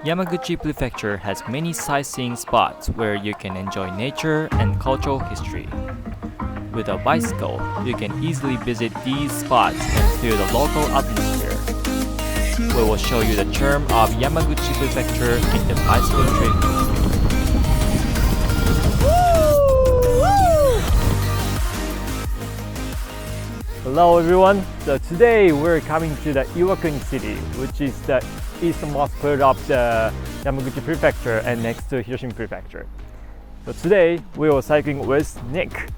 Yamaguchi Prefecture has many sightseeing spots where you can enjoy nature and cultural history. With a bicycle, you can easily visit these spots and feel the local atmosphere. We will show you the charm of Yamaguchi Prefecture in the bicycle trip. Hello everyone, so today we're coming to the Iwakuni City, which is the easternmost part of the Yamaguchi Prefecture and next to Hiroshima Prefecture. So today we are cycling with Nick.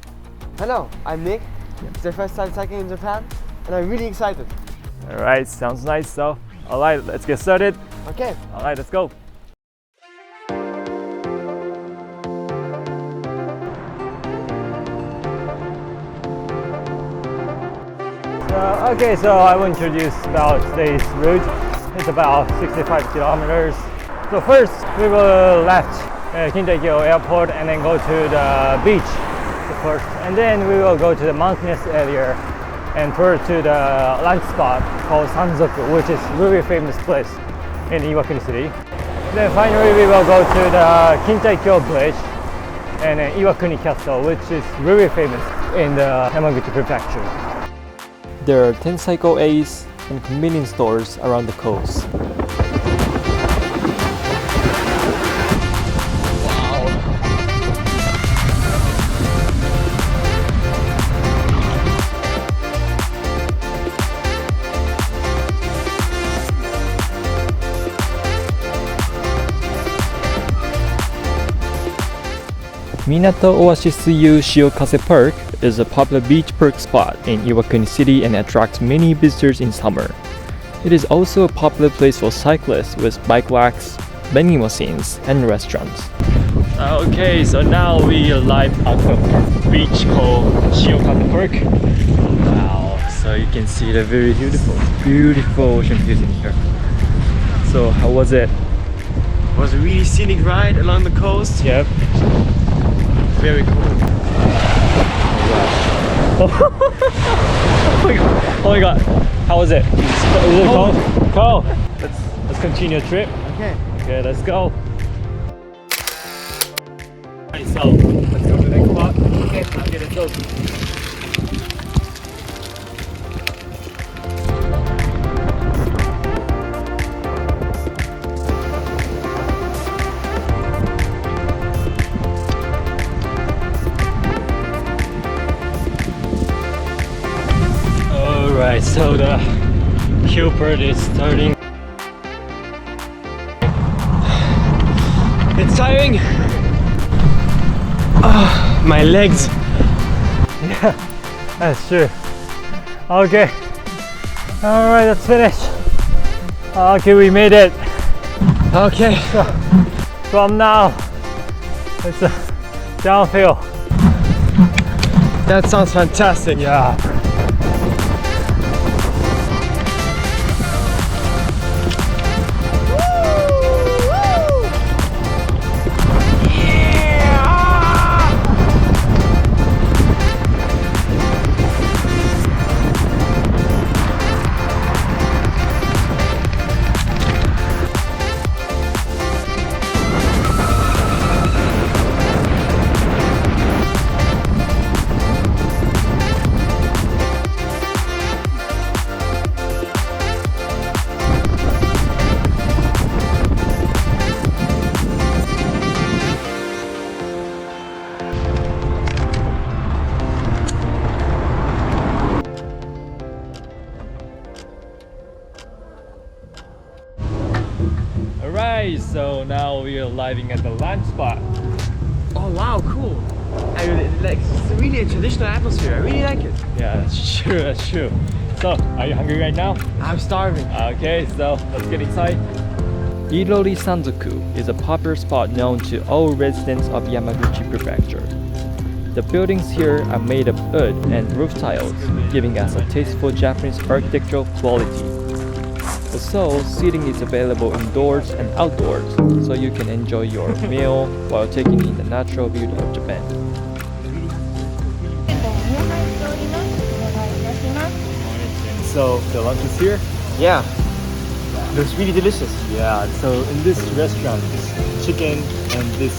Hello, I'm Nick. It's my first time cycling in Japan and I'm really excited. Alright, sounds nice. So, alright, let's get started. Okay. Alright, let's go. So I will introduce about today's route. It's about 65 kilometers. So first we will left Kintai Airport and then go to the beach first, and then we will go to the mountainous area and tour to the lunch spot called Sanzoku, which is a really famous place in Iwakuni City. Then finally we will go to the Kintai Bridge and Iwakuni Castle, which is really famous in the Yamaguchi Prefecture. There are 10 cycle A's and convenience stores around the coast. Minato Oasis Yu Shiokase Park is a popular beach park spot in Iwakuni City and attracts many visitors in summer. It is also a popular place for cyclists with bike racks, vending machines, and restaurants. Okay, so now we arrived at the beach called Shiokase Park. Wow, so you can see the very beautiful ocean views in here. So how was it? It was a really scenic ride along the coast. Yep. Very cool. Oh my god, how was it? Was it cold? Cold. Let's continue the trip. Okay, let's go. Alright, so let's go to the next spot. Okay, let's go. Alright, so the hill part is starting. It's tiring. My legs. Yeah, that's true. Okay. Alright, let's finish. Okay, we made it. Okay. So, from now, it's a downhill. That sounds fantastic. Yeah. Alright, so now we are arriving at the lunch spot. Oh wow, cool. I really like. It's really a traditional atmosphere. I really like it. Yeah, that's true. So, are you hungry right now? I'm starving. Okay, so let's get inside. Irori Sanzoku is a popular spot known to all residents of Yamaguchi Prefecture. The buildings here are made of wood and roof tiles, giving us a tasteful Japanese architectural quality. Also, seating is available indoors and outdoors, so you can enjoy your meal while taking in the natural beauty of Japan. So, the lunch is here? Yeah. It was really delicious. Yeah, so in this restaurant, this chicken and this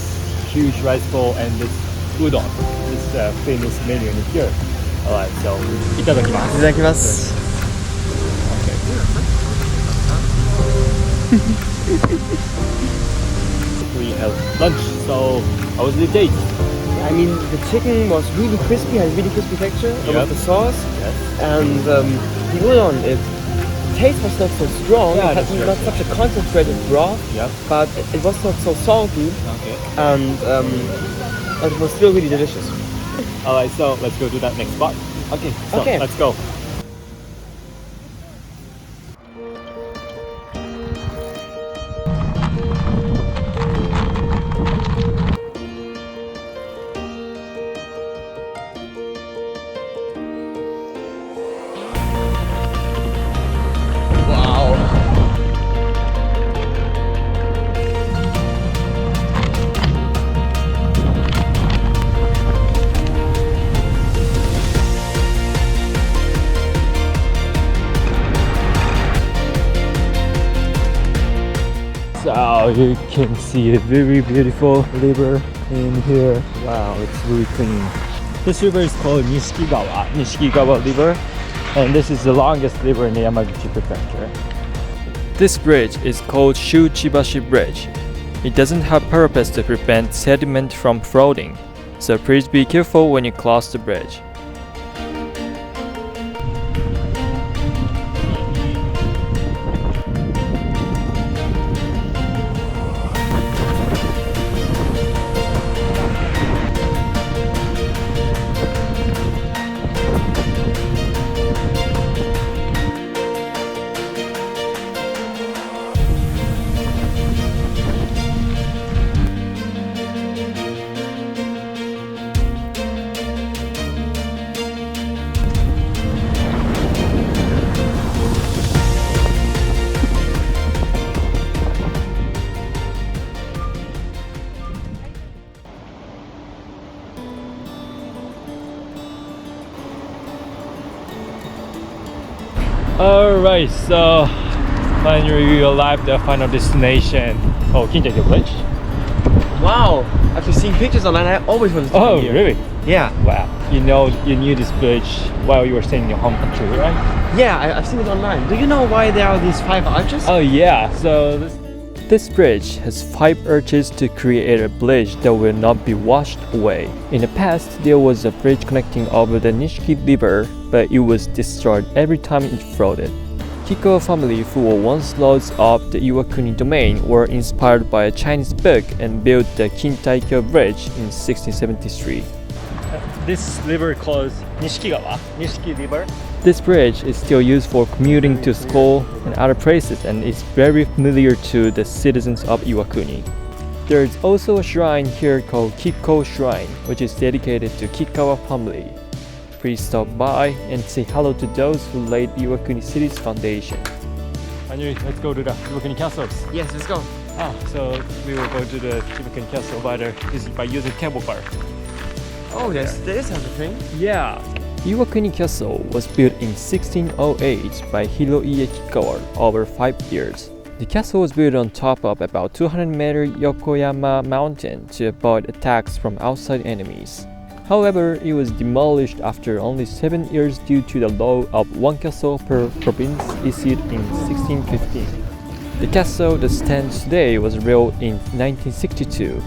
huge rice bowl and this udon, this famous menu in here. Alright, so itadakimasu. いただきます。 We have lunch, so how was the date? I mean, the chicken was really crispy, had really crispy texture Yep. with the sauce. Yes. And the udon, the taste was not so strong. Yeah, It that's had true. not such a concentrated broth, Yep. but it was not so salty, Okay. and but it was still really delicious. Alright, so let's go to that next spot. Okay, so Okay. let's go. Wow. So you can see a very beautiful river in here. Wow, it's really clean. This river is called Nishikigawa River, and this is the longest river in Yamaguchi Prefecture. This bridge is called Shuchibashi Bridge. It doesn't have parapets to prevent sediment from floating, so please be careful when you cross the bridge. Alright, so finally we arrived at the final destination. Oh, Kintai Bridge? Wow. After seeing pictures online, I always wanted to come here. Really? Yeah. Wow. You knew this bridge while you were staying in your home country, right? Yeah, I've seen it online. Do you know why there are these 5 arches? Oh yeah, so this bridge has 5 arches to create a bridge that will not be washed away. In the past, there was a bridge connecting over the Nishiki River, but it was destroyed every time it flooded. Kiko family, who were once lords of the Iwakuni domain, were inspired by a Chinese book and built the Kintai Bridge in 1673. This river called Nishiki River. This bridge is still used for commuting to school and other places and is very familiar to the citizens of Iwakuni. There is also a shrine here called Kiko Shrine, which is dedicated to Kikawa family. Please stop by and say hello to those who laid Iwakuni City's foundation. Let's go to the Iwakuni Castle. Yes, let's go. So we will go to the Iwakuni Castle by using cable car. Oh, yes, there is such a thing. Yeah. Iwakuni Castle was built in 1608 by Hiroie Kikawa over 5 years. The castle was built on top of about 200-meter Yokoyama mountain to avoid attacks from outside enemies. However, it was demolished after only 7 years due to the law of one castle per province issued in 1615. The castle that stands today was built in 1962.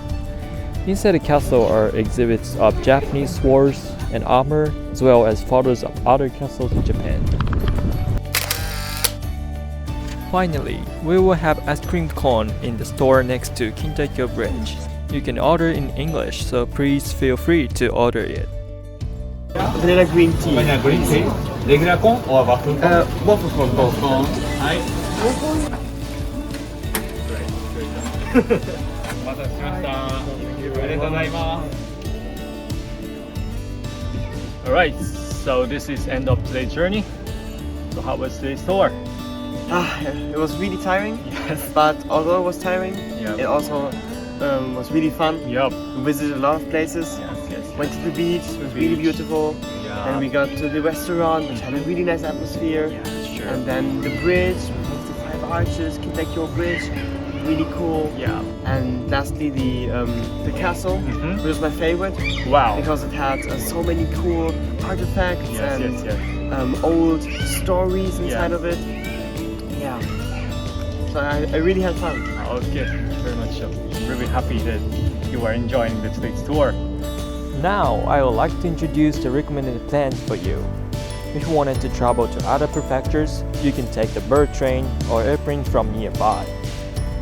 Inside the castle are exhibits of Japanese swords and armor, as well as photos of other castles in Japan. Finally, we will have ice cream cone in the store next to Kintai Bridge. You can order in English, so please feel free to order it. Vanilla green tea. Vanilla green tea, regular cone or waffle cone? Waffle cone, both. Alright, so this is end of today's journey. So how was today's tour? It was really tiring. Yes. But although it was tiring, Yep. it also was really fun. Yup. We visited a lot of places. Yes. Went to the beach, it was really beautiful. Yeah. And we got to the restaurant, which had a really nice atmosphere. Yeah, that's true. And then the bridge, with the 5 arches, Kintai Bridge, really cool. Yeah. And lastly, the castle, Mhm. which was my favorite Wow. because it had so many cool artifacts Yes, and yes, yes. old stories inside Yeah. of it. Yeah. So I really had fun. Okay, thank you very much. I'm really happy that you are enjoying the today's tour. Now, I would like to introduce the recommended plans for you. If you wanted to travel to other prefectures, you can take the bird train or airplane from nearby.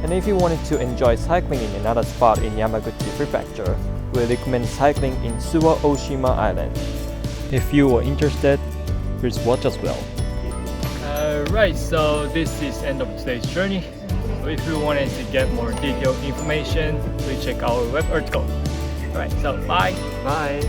And if you wanted to enjoy cycling in another spot in Yamaguchi Prefecture, we recommend cycling in Suwa Oshima Island. If you are interested, please watch as well. Right, so this is end of today's journey. So if you wanted to get more detailed information, please check our web article. Alright, so bye! Bye.